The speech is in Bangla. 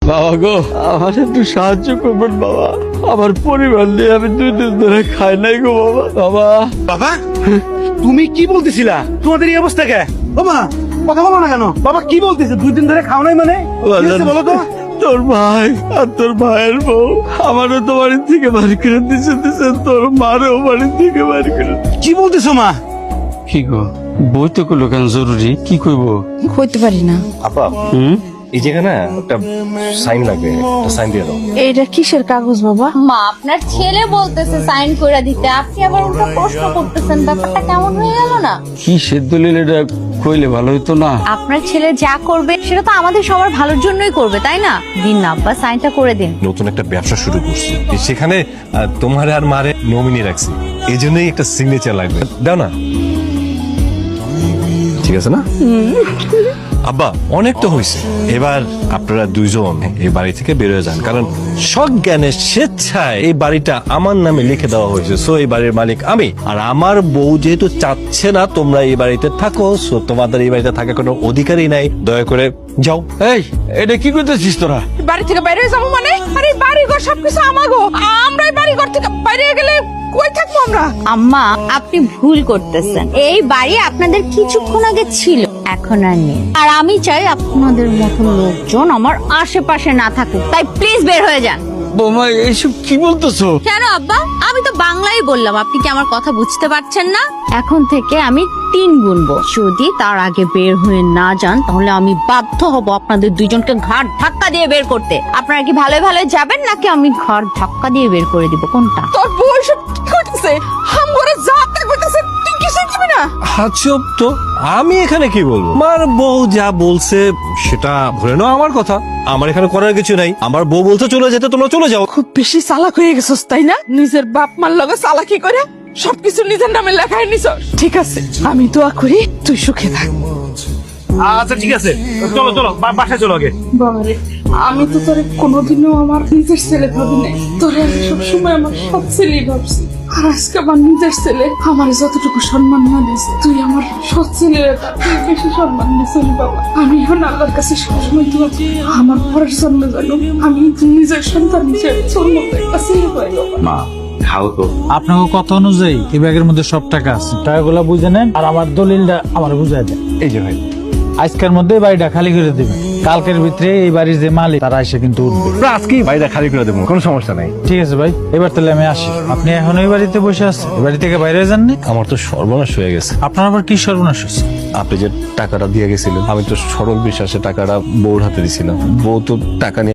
বাবা গো, আমার একটু সাহায্য করবেন বাবা। আমার পরিবার নিয়ে আমি 2 দিন ধরে খাই নাই গো বাবা। বাবা বাবা তুমি কি বলতেছিলা? তোমাদের এই অবস্থা কে? বাবা কথা বলো না কেন? বাবা কি বলতেছে? 2 দিন ধরে খাও নাই মানে? কি হয়েছে বলো তো? তোর ভাই আর তোর ভাইয়ের বউ আমারও তো বাড়ি থেকে বাড়ি করে দিছে, তোর মারও বাড়ি থেকে বাড়ি করে। কি বলতেছো মা? কি গো, বই তো করলো কেন? জরুরি কি কইব? হইতে পারি না। আপা এই জায়গায় না একটা সাইন লাগবে, একটা সাইন দিয়ে দাও। এটা কিসের কাগজ বাবা? মা আপনার ছেলে বলতেছে সাইন করে দিতে, আপনি আবার উল্টো প্রশ্ন করতেছেন, ব্যাপারটা কেমন হয়ে গেল না? কি দলিল এটা কইলে ভালো হইতো না? আপনার ছেলে যা করবে সেটা তো আমাদের সবার ভালোর জন্যই করবে, তাই না? দিন না আব্বা, সাইনটা করে দিন। নতুন একটা ব্যবসা শুরু করছি, সেখানে তোমার আর মারে নমিনি রাখছি, এই জন্যই একটা সিগনেচার লাগবে। দাও না, ঠিক আছে না? আব্বা অনেক তো হয়েছে, এবার আপনারা 2 জন এই বাড়ি থেকে বের হয়ে যান, কারণ সজ্ঞানে স্বেচ্ছায় এই বাড়িটা আমার নামে লিখে দেওয়া হয়েছে। সো এই বাড়ির মালিক আমি, আর আমার বউ যেহেতু চাচ্ছে না তোমরা এই বাড়িতে থাকো, সো তোমাদের এই বাড়িতে থাকার কোনো অধিকারই নাই। দয়া করে যাও। এই এটা কি করতেছিস তোরা? বাড়ি থেকে বাইরে যাবো মানে? আরে বাড়ি ঘর সবকিছু আমাগো, আমরা এই বাড়ি ঘর থেকে বাইরে গেলে কই থাকবো আমরা? আম্মা আপনি ভুল করতেছেন, এই বাড়ি আপনাদের কিছুক্ষণ আগে ছিল, এখন আর নেই। আর আমি চাই আপনাদের মতো লোকজন আমার আশেপাশে না থাকুক, তাই প্লিজ বের হয়ে যান। বোমা এইসব কি বলতেছো? কেন আব্বা, আমি তো বাংলাই বললাম, আপনি কি আমার কথা বুঝতে পারছেন না? এখন থেকে আমি 3 গুনবো, যদি তার আগে বের হয়ে না যান তাহলে আমি বাধ্য হব আপনাদের 2 জনকে ঘাড় ধাক্কা দিয়ে বের করতে। আপনারা কি ভালো ভালো যাবেন নাকি আমি ঘাড় ধাক্কা দিয়ে বের করে দিব, কোনটা? তোর বউ সব কি করতেছে? হাম করে যাতে কইতাছে, তুই কিছু করবি না? আচ্ছা তো আমি এখানে কি বলবো? আমার বউ যা বলছে সেটা ধরে নাও আমার কথা, আমার এখানে করার কিছু নাই। আমার বউ বলছে চলে যেতে, তোমরা চলে যাও। খুব বেশি চালাক হয়ে গেছস তাই না? নিজের বাপ মার লগে চালাকি করে সবকিছু নিজের নামে লেখাই নিছস। ঠিক আছে, আমি দোয়া করি তুই সুখে থাক। আচ্ছা ঠিক আছে, চলো চলো বাসায় চলো আগে। বাবারে, আমি তো তোরে কোনোদিনও আমার নিজের ছেলে ভাবি নাই, তোরে আমি সবসময় আমার সব ছেলেই ভাবছি। আর আজকে আমার নিজের ছেলে আমার যতটুকু সম্মান না দিস, তুই আমার সব ছেলের তুই বেশি সম্মান দিস বাবা। আমি এখন আল্লাহর কাছে সবসময় দোয়া করি, আমার পরের জন্ম জানো আমি নিজের সন্তান হিসেবে জন্ম কাছে পাই বাবা। মা খাও তো। আপনাকে কথা অনুযায়ী এই ব্যাগের মধ্যে সব টাকা আছে, টাকাগুলো বুঝে নেন আর আমার দলিলটা আমার বুঝাই দেন। এই যে ভাই, আজকের মধ্যে বাড়িটা খালি করে দিবেন, কালকের ভিতরে এই বাড়ির যে মালিক তারা এসে কিন্তু উঠবে। আমরা আজকেই বাড়িটা খালি করে দেবো, কোনো সমস্যা নাই। ঠিক আছে ভাই, এবার তাহলে আমি আসি। আপনি এখন ওই বাড়িতে বসে আছেন, এই বাড়ি থেকে বাইরে যাননি? আমার তো সর্বনাশ হয়ে গেছে। আপনার আবার কি সর্বনাশ হচ্ছে? আপনি যে টাকাটা দিয়ে গেছিলেন, আমি তো সরল বিশ্বাসে টাকাটা বউর হাতে দিছিলাম, বউ তো টাকা নিয়ে